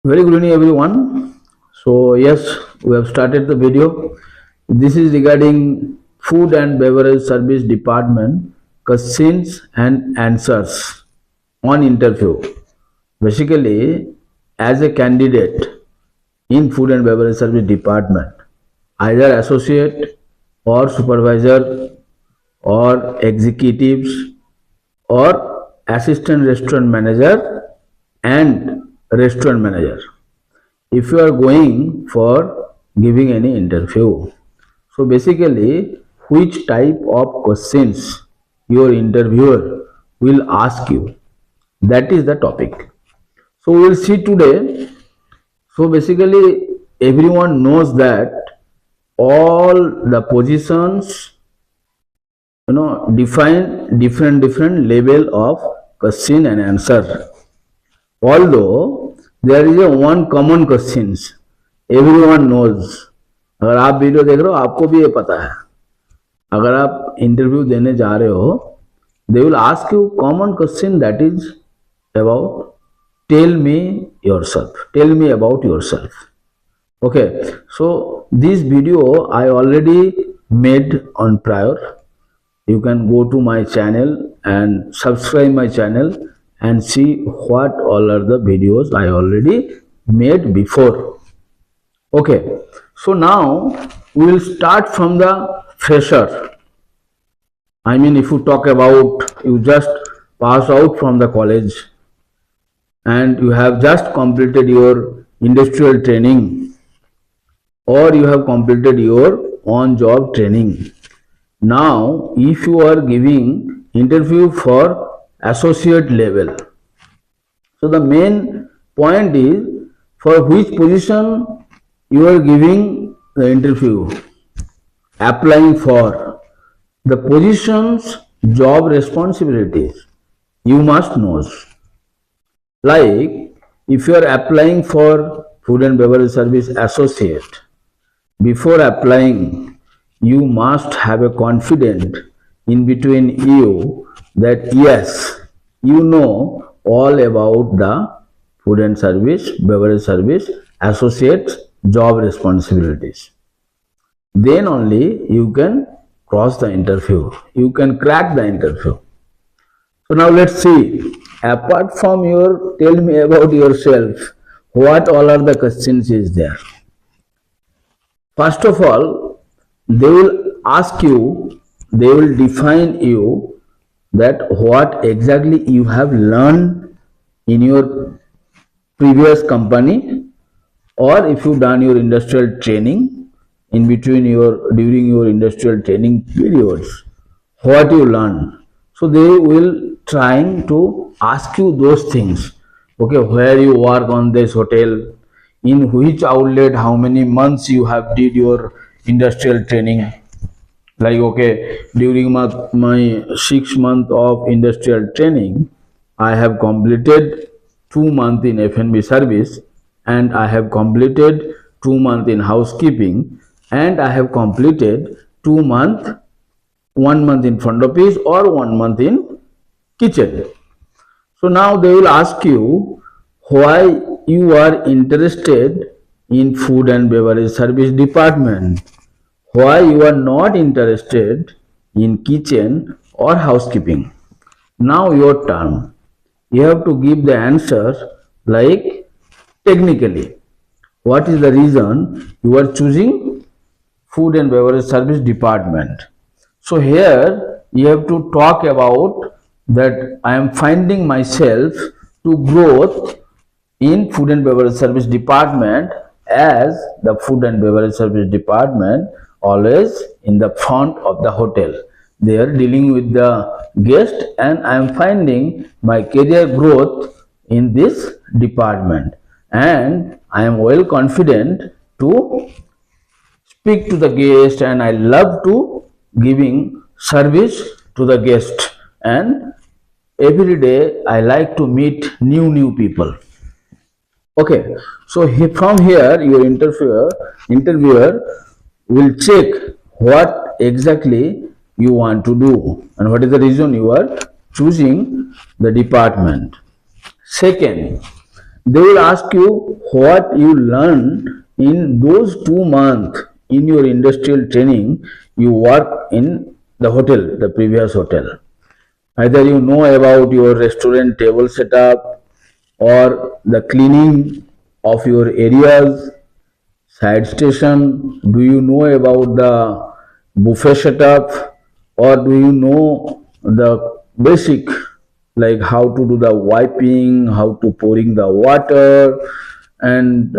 Very good evening everyone. So yes, we have started the video. This is regarding food and beverage service department questions and answers on interview. Basically, as a candidate in food and beverage service department, either associate or supervisor or executives or assistant restaurant manager and restaurant manager, if you are going for giving any interview. So basically, which type of questions your interviewer will ask you, that is the topic. So we will see today. So basically, everyone knows that all the positions define different level of question and answer. Although there is a one common questions everyone knows. अगर आप video देख रहे हो आपको भी ये पता है. अगर आप इंटरव्यू देने जा रहे हो, they will ask you common question, that is about tell me yourself. Tell me about yourself. Okay, so this video I already made on prior. You can go to my channel and subscribe my channel and see what all are the videos I already made before. Okay, so now we will start from the fresher. I mean, if you talk about you just pass out from the college and you have just completed your industrial training or you have completed your on-job training. Now, if you are giving interview for associate level, so the main point is for which position you are giving the interview, applying for the position's job responsibilities you must know. Like if you are applying for food and beverage service associate, before applying you must have a confidence in between you that yes, you know all about the food and service, beverage service associates job responsibilities. Then only you can cross the interview, you can crack the interview. So now let's see, apart from your tell me about yourself, what all are the questions is there. First of all, they will ask you, they will define you that what exactly you have learned in your previous company, or if you done your industrial training in between during your industrial training periods, what you learn. So they will trying to ask you those things. Okay, where you work on this hotel, in which outlet, how many months you have did your industrial training. Like okay, during my 6 months of industrial training, I have completed 2 months in F&B service, and I have completed 2 months in housekeeping, and I have completed 2 months, 1 month in front office or 1 month in kitchen. So now they will ask you why you are interested in food and beverage service department, why you are not interested in kitchen or housekeeping. Now your turn. You have to give the answer like technically. What is the reason you are choosing food and beverage service department? So here you have to talk about that I am finding myself to growth in food and beverage service department, as the food and beverage service department always in the front of the hotel. They are dealing with the guest, and I am finding my career growth in this department, and I am well confident to speak to the guest, and I love to giving service to the guest, and every day I like to meet new people. Okay, so from here your interviewer will check what exactly you want to do and what is the reason you are choosing the department. Second, They will ask you what you learned in those 2 months in your industrial training you work in the hotel, the previous hotel. Either you know about your restaurant table setup or the cleaning of your areas, side station. Do you know about the buffet setup, or do you know the basic like how to do the wiping, how to pouring the water, and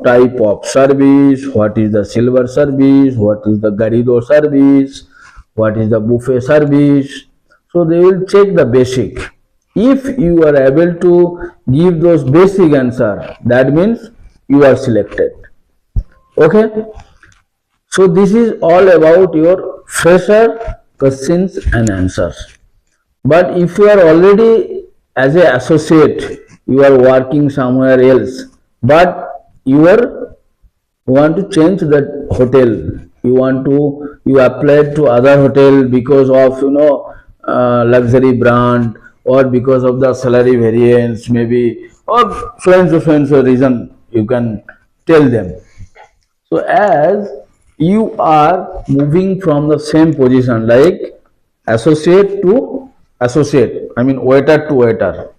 type of service, what is the silver service, what is the garido service, what is the buffet service. So they will check the basic. If you are able to give those basic answer, that means you are selected. Okay. So this is all about your fresher questions and answers. But if you are already as an associate, you are working somewhere else, but you want to change that hotel, you applied to other hotel because of luxury brand, or because of the salary variance maybe, or so and so reason, you can tell them. So as you are moving from the same position like associate to associate, I mean waiter to waiter.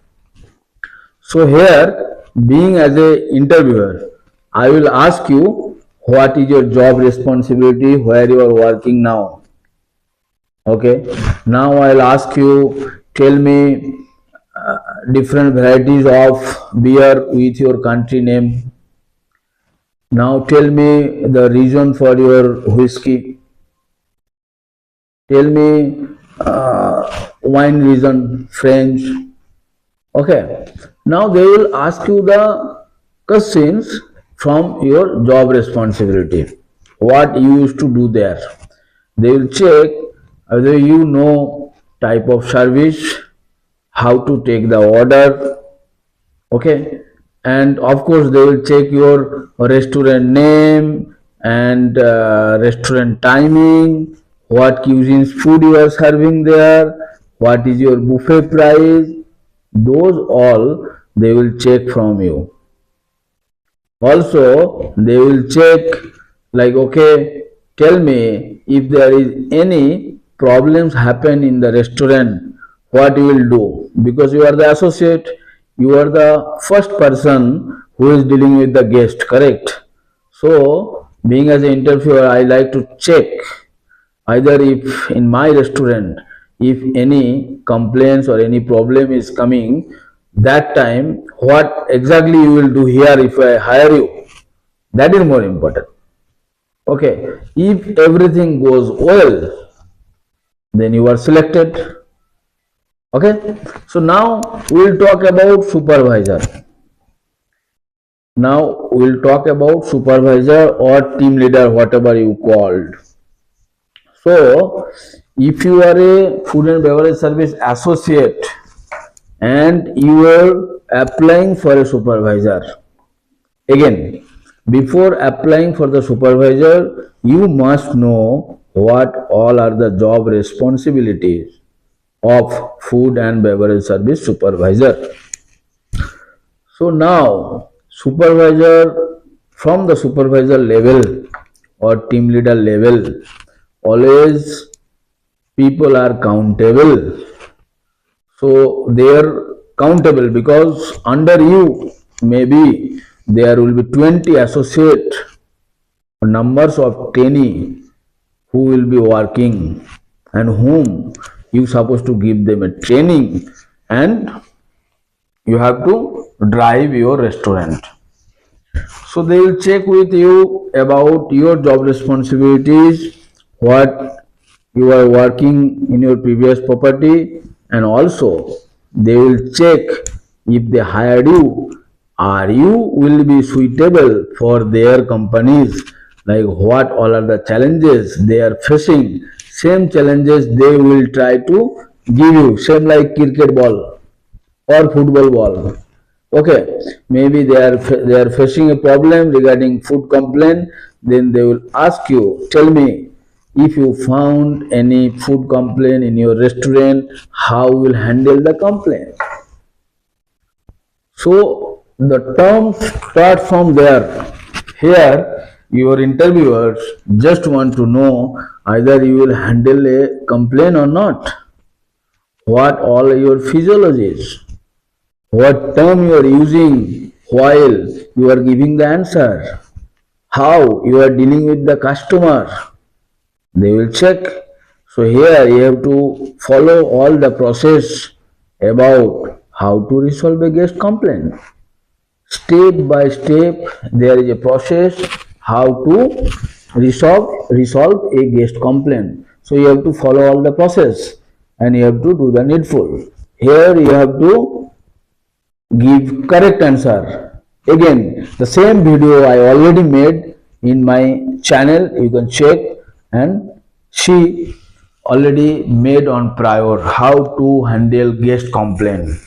So here, being as a interviewer, I will ask you what is your job responsibility, where you are working now. Okay. Now I'll ask you, tell me different varieties of beer with your country name. Now tell me the reason for your whiskey. Tell me wine reason, French. Okay. Now they will ask you the questions from your job responsibility. What you used to do there. They will check whether you know type of service, how to take the order. Okay. And of course they will check your restaurant name and restaurant timing, what cuisines food you are serving there, what is your buffet price. Those all they will check from you. Also they will check like, okay, tell me if there is any problems happen in the restaurant, what you will do, because you are the associate, you are the first person who is dealing with the guest, correct? So being as an interviewer, I like to check either if in my restaurant, if any complaints or any problem is coming, that time what exactly you will do here if I hire you, that is more important. Okay, if everything goes well, then you are selected. Okay, so now we will talk about supervisor. Now we will talk about supervisor or team leader, whatever you called. So if you are a food and beverage service associate and you are applying for a supervisor, again, before applying for the supervisor, you must know what all are the job responsibilities of food and beverage service supervisor. So now supervisor, from the supervisor level or team leader level, always people are countable. So they are countable because under you maybe there will be 20 associate, numbers of 10 who will be working and whom you supposed to give them a training, and you have to drive your restaurant. So they will check with you about your job responsibilities, what you are working in your previous property, and also they will check if they hired you, are you will be suitable for their companies, like what all are the challenges they are facing. Same challenges they will try to give you, same like cricket ball or football ball. Okay, maybe they are facing a problem regarding food complaint, then they will ask you, tell me if you found any food complaint in your restaurant, how you will handle the complaint. So the terms start from there. Here, your interviewers just want to know either you will handle a complaint or not, what all your physiology is, what term you are using while you are giving the answer, how you are dealing with the customer. They will check. So here you have to follow all the process about how to resolve a guest complaint. Step by step there is a process how to resolve a guest complaint. So you have to follow all the process and you have to do the needful. Here you have to give correct answer. Again, the same video I already made in my channel, you can check, and she already made on prior how to handle guest complaint.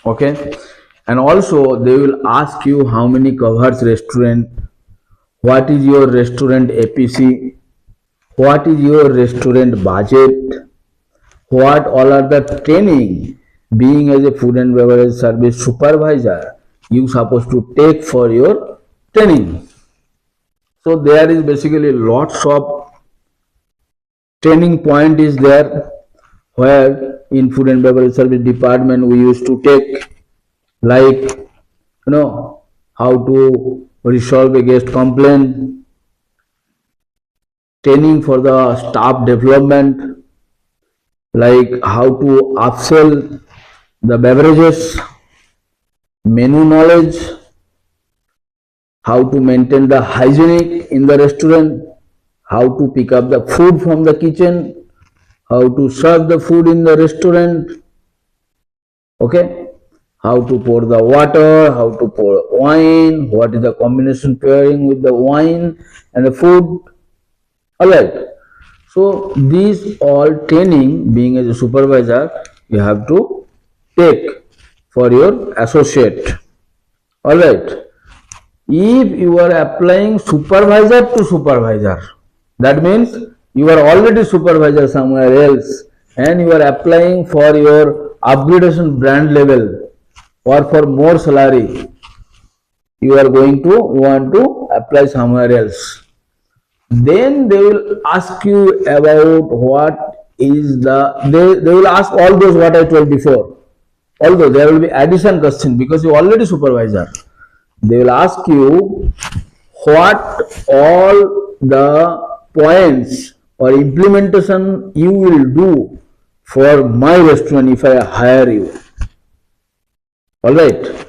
Okay, and also they will ask you how many covers restaurant, what is your restaurant APC, what is your restaurant budget, what all are the training being as a food and beverage service supervisor you supposed to take for your training. So there is basically lots of training point is there, where in food and beverage service department we used to take, like, how to resolve a guest complaint, training for the staff development, like how to upsell the beverages, menu knowledge, how to maintain the hygienic in the restaurant, how to pick up the food from the kitchen, how to serve the food in the restaurant, okay, how to pour the water, how to pour wine, what is the combination pairing with the wine and the food. Alright, so these all training being as a supervisor you have to take for your associate. Alright, if you are applying supervisor to supervisor, that means you are already supervisor somewhere else and you are applying for your upgradation brand level or for more salary, you want to apply somewhere else. Then they will ask you about what is they will ask all those what I told before. Although there will be addition question because you are already supervisor. They will ask you what all the points or implementation you will do for my restaurant if I hire you. Alright.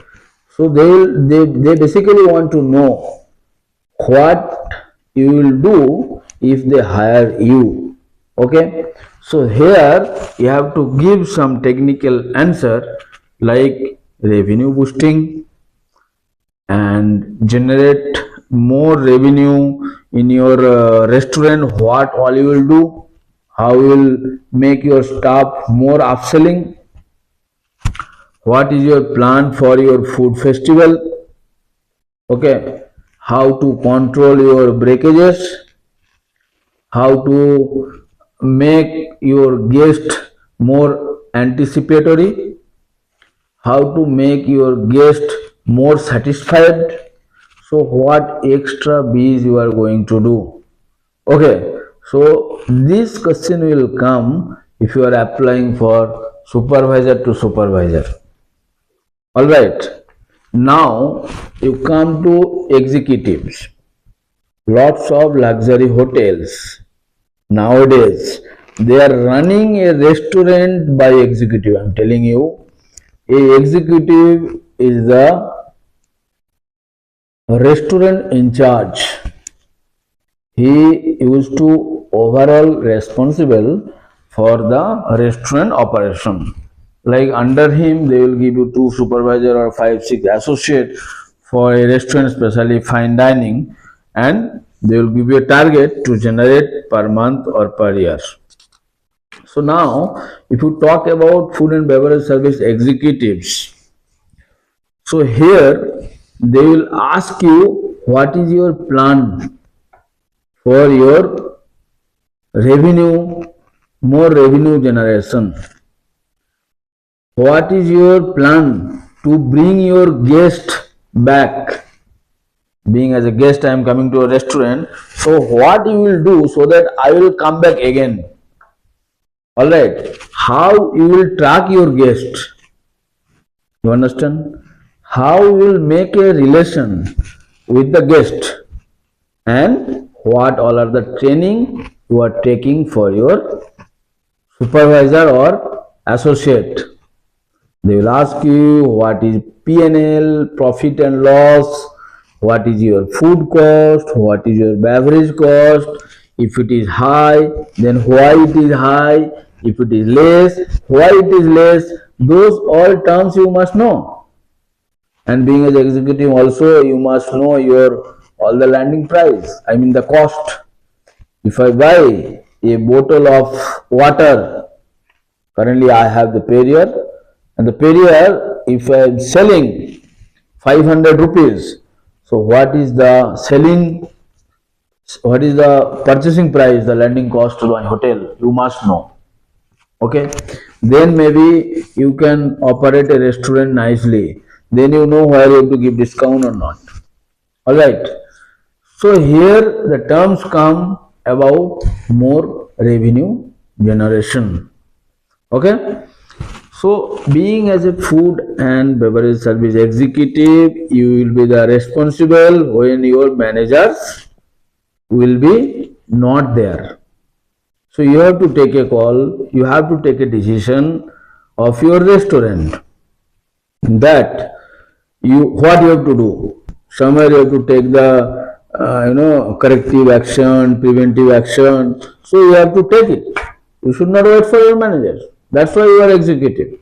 So they basically want to know what you will do if they hire you. Okay. So here you have to give some technical answer like revenue boosting and generate more revenue in your restaurant, what all you will do, how you will make your staff more upselling, what is your plan for your food festival, okay, how to control your breakages, how to make your guest more anticipatory, how to make your guest more satisfied. So what extra B's you are going to do. Okay, so this question will come if you are applying for supervisor to supervisor. Alright, now you come to executives. Lots of luxury hotels nowadays, they are running a restaurant by executive. I am telling you, a executive is the restaurant in charge. He used to overall responsible for the restaurant operation. Like under him, they will give you 2 supervisor or 5-6 associate for a restaurant, especially fine dining, and they will give you a target to generate per month or per year. So now, if you talk about food and beverage service executives, so here they will ask you what is your plan for your revenue, more revenue generation. What is your plan to bring your guest back. Being as a guest, I am coming to a restaurant. So what you will do so that I will come back again? Alright. How you will track your guest? You understand? How you will make a relation with the guest, and what all are the training you are taking for your supervisor or associate. They will ask you what is P&L, profit and loss, what is your food cost, what is your beverage cost. If it is high, then why it is high. If it is less, why it is less. Those all terms you must know. And being an executive also, you must know your all the landing price, I mean the cost. If I buy a bottle of water, currently I have the Perrier, and the Perrier, if I am selling 500 rupees, so what is the purchasing price, the landing cost to my hotel, you must know. Okay, then maybe you can operate a restaurant nicely, then you know where you have to give discount or not. Alright, so here the terms come about more revenue generation. Okay, so being as a food and beverage service executive, you will be the responsible when your managers will be not there. So you have to take a call, you have to take a decision of your restaurant, that what you have to do. Somewhere you have to take the corrective action, preventive action. So you have to take it. You should not wait for your managers. That's why you are executive.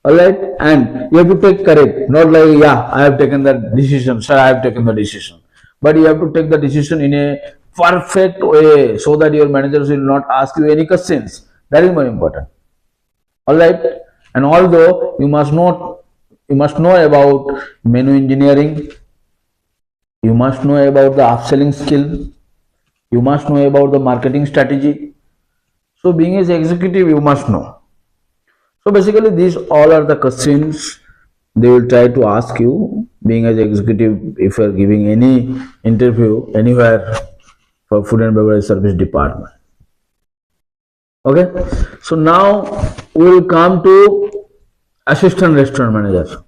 Alright, and you have to take correct, not like, yeah, I have taken the decision, sir, I have taken the decision. But you have to take the decision in a perfect way so that your managers will not ask you any questions. That is more important. Alright, and although you must know about menu engineering, you must know about the upselling skill, you must know about the marketing strategy. So being as executive, you must know. So basically these all are the questions they will try to ask you being as executive if you are giving any interview anywhere for food and beverage service department. Okay, so now we will come to assistant restaurant manager.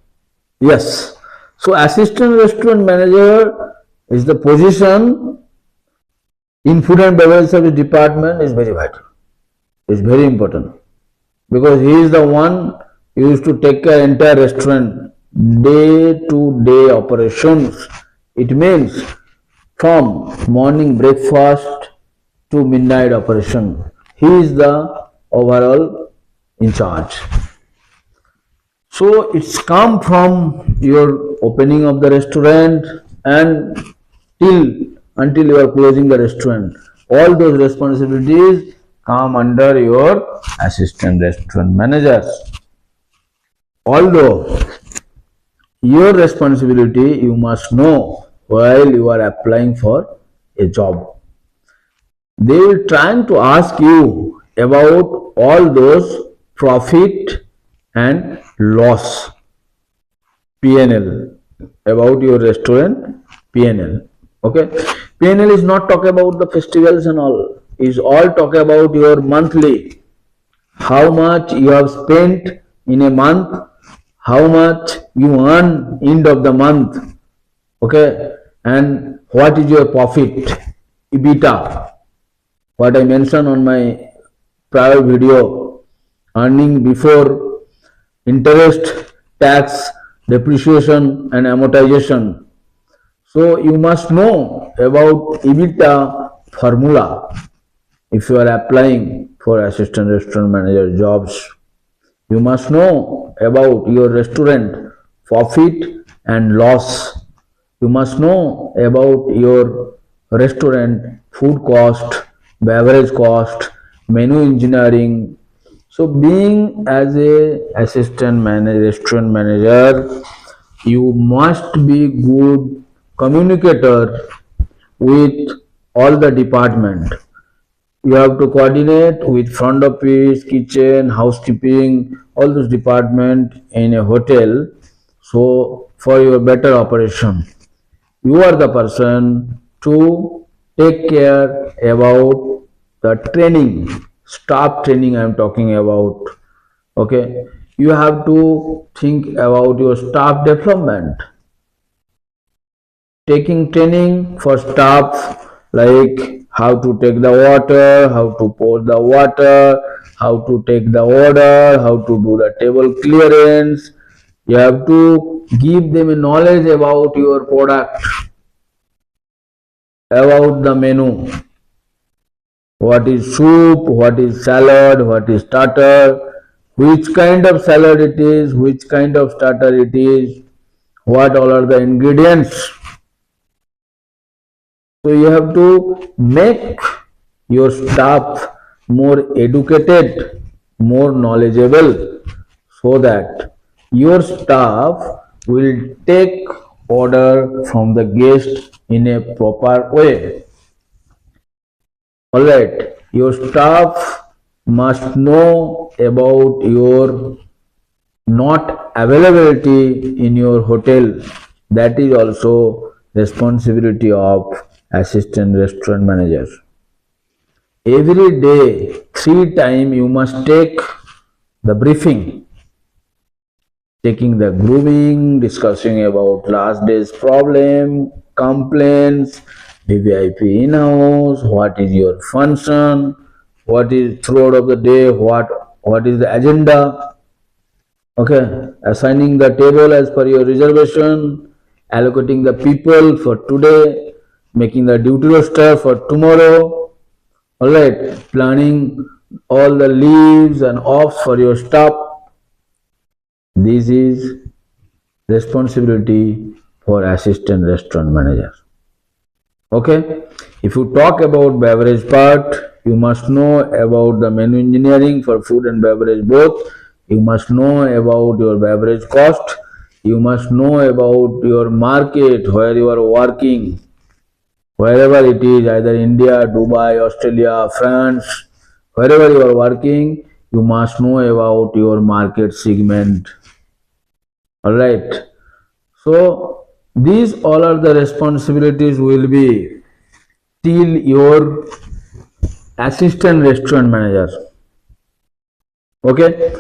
Yes, so assistant restaurant manager is the position in food and beverage service department is very vital. It's very important, because he is the one who used to take care entire restaurant day-to-day operations. It means from morning breakfast to midnight operation. He is the overall in charge. So it's come from your opening of the restaurant and until you are closing the restaurant. All those responsibilities come under your assistant restaurant managers. Although your responsibility you must know while you are applying for a job. They will try to ask you about all those profit and loss, P&L, about your restaurant P&L. Okay, P&L is not talk about the festivals and all, is all talk about your monthly, how much you have spent in a month, how much you earn end of the month. Okay, and what is your profit, EBITDA, what I mentioned on my prior video, earning before interest, tax, depreciation and amortization. So you must know about EBITDA formula if you are applying for assistant restaurant manager jobs. You must know about your restaurant profit and loss. You must know about your restaurant food cost, beverage cost, menu engineering. So being as a assistant restaurant manager, you must be good communicator with all the department. You have to coordinate with front office, kitchen, housekeeping, all those department in a hotel, So for your better operation, you are the person to take care about the training, staff training I am talking about. Okay, you have to think about your staff development, taking training for staff like how to take the water, how to pour the water, how to take the order, how to do the table clearance. You have to give them a knowledge about your product, about the menu. What is soup, what is salad, what is starter, which kind of salad it is, which kind of starter it is, what all are the ingredients. So you have to make your staff more educated, more knowledgeable, so that your staff will take order from the guest in a proper way. Alright, your staff must know about your not availability in your hotel. That is also responsibility of assistant restaurant manager. Every day, 3 times you must take the briefing, taking the grooming, discussing about last day's problem, complaints, VVIP in-house, what is your function, what is throughout of the day, what is the agenda. Okay, assigning the table as per your reservation, allocating the people for today, making the duty roster for tomorrow. Alright, planning all the leaves and offs for your staff. This is responsibility for assistant restaurant manager. Okay, if you talk about beverage part, you must know about the menu engineering for food and beverage both. You must know about your beverage cost. You must know about your market, where you are working, wherever it is, either India, Dubai, Australia, France, wherever you are working, you must know about your market segment. Alright, so these all are the responsibilities will be till your assistant restaurant manager. Okay,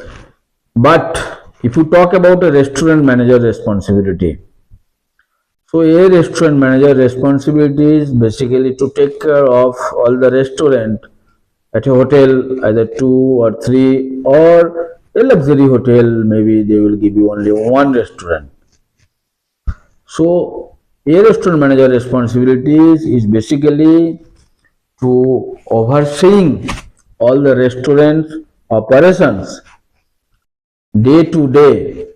but if you talk about a restaurant manager responsibility, so a restaurant manager responsibility is basically to take care of all the restaurant at a hotel, either 2 or 3, or a luxury hotel, maybe they will give you only one restaurant. So a restaurant manager responsibilities is basically to overseeing all the restaurant operations day to day,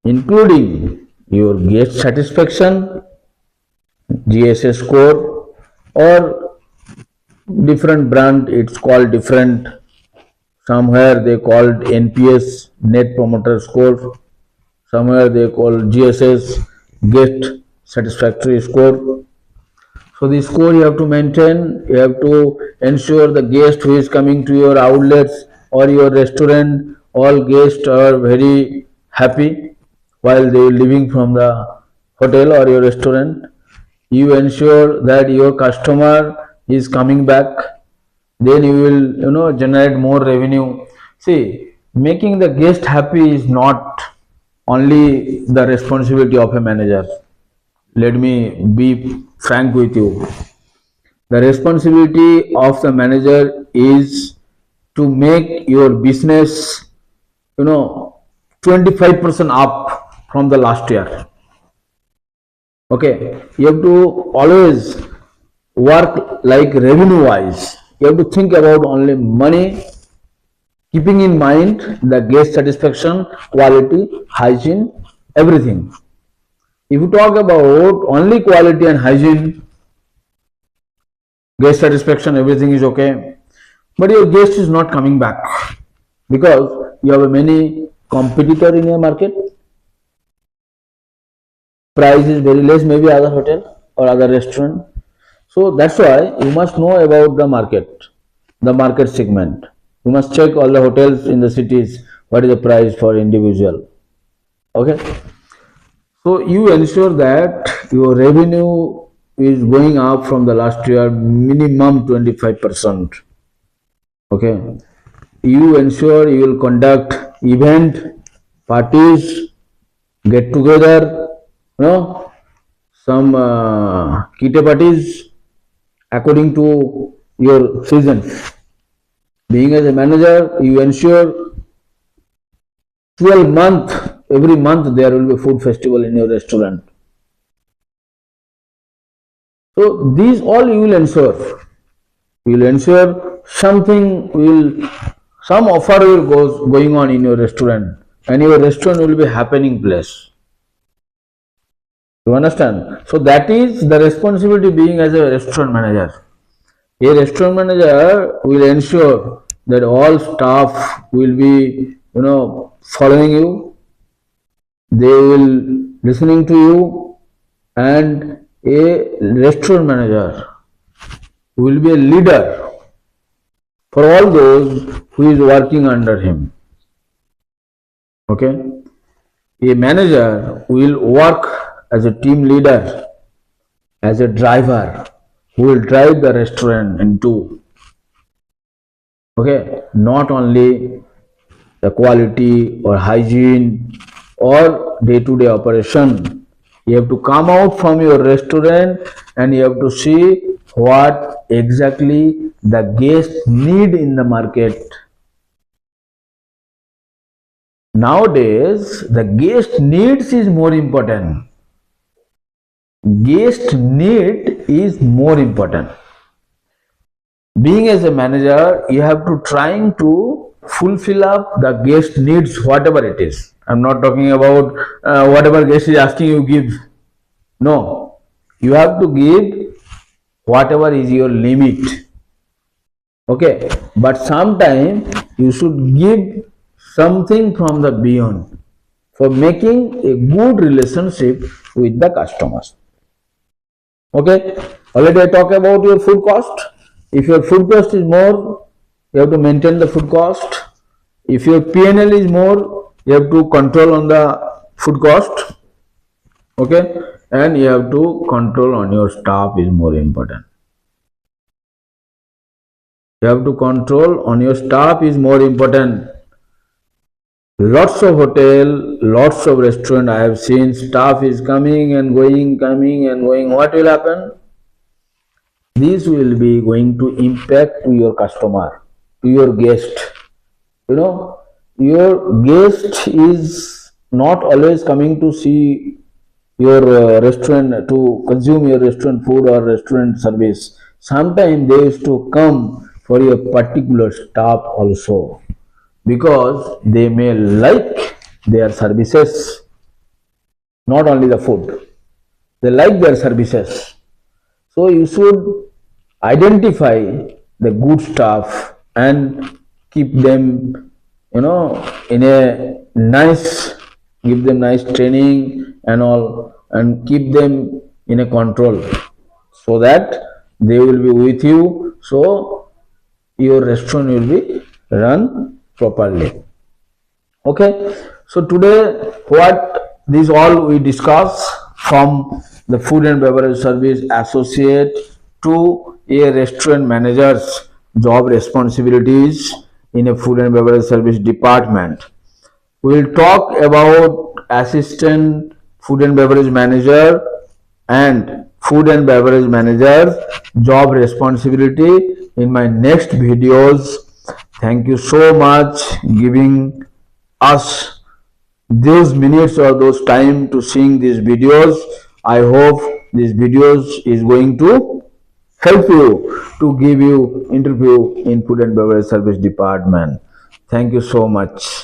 including your guest satisfaction, GSS score, or different brand, it's called different. Somewhere they called NPS, Net Promoter Score. Somewhere they call GSS, Guest Satisfactory Score. So the score you have to maintain. You have to ensure the guest who is coming to your outlets or your restaurant, all guests are very happy while they are leaving from the hotel or your restaurant. You ensure that your customer is coming back, then you will generate more revenue. See, making the guest happy is not only the responsibility of a manager. Let me be frank with you. The responsibility of the manager is to make your business 25% up from the last year. Okay, you have to always work like revenue wise. You have to think about only money, keeping in mind the guest satisfaction, quality, hygiene, everything. If you talk about only quality and hygiene, guest satisfaction, everything is okay, but your guest is not coming back because you have many competitor in your market. Price is very less, maybe other hotel or other restaurant. So that's why you must know about the market segment. You must check all the hotels in the cities, what is the price for individual. Okay. So you ensure that your revenue is going up from the last year minimum 25%. Okay. You ensure you will conduct event, parties, get together, some kitte parties according to your season. Being as a manager, you ensure 12 month, every month there will be food festival in your restaurant. So these all you will ensure. You will ensure some offer will going on in your restaurant, and your restaurant will be happening place. You understand? So that is the responsibility being as a restaurant manager. A restaurant manager will ensure that all staff will be, following you. They will listening to you, and a restaurant manager will be a leader for all those who is working under him. Okay? A manager will work as a team leader, as a driver who will drive the restaurant into, okay, not only the quality or hygiene or day-to-day operation. You have to come out from your restaurant and you have to see what exactly the guests need in the market. Nowadays, the guest needs is more important. Guest need is more important. Being as a manager, you have to trying to fulfill up the guest needs, whatever it is. I'm not talking about whatever guest is asking you give. No, you have to give whatever is your limit. Okay, but sometimes you should give something from the beyond for making a good relationship with the customers. Okay, already I talked about your food cost. If your food cost is more, you have to maintain the food cost. If your P&L is more, you have to control on the food cost. Okay, and you have to control on your staff is more important. You have to control on your staff is more important. Lots of hotel, lots of restaurant I have seen, staff is coming and going, coming and going. What will happen? This will be going to impact to your customer, to your guest. Your guest is not always coming to see your restaurant, to consume your restaurant food or restaurant service. Sometimes they used to come for your particular staff also, because they may like their services, not only the food. They like their services. So you should identify the good staff and keep them, in a nice, give them nice training and all, and keep them in a control so that they will be with you. So your restaurant will be run properly. Okay, so today what this all we discuss, from the food and beverage service associate to a restaurant manager's job responsibilities in a food and beverage service department. We will talk about assistant food and beverage manager and food and beverage manager's job responsibility in my next videos. Thank you so much giving us those minutes or those time to seeing these videos. I hope these videos is going to help you to give you interview in food and beverage service department. Thank you so much.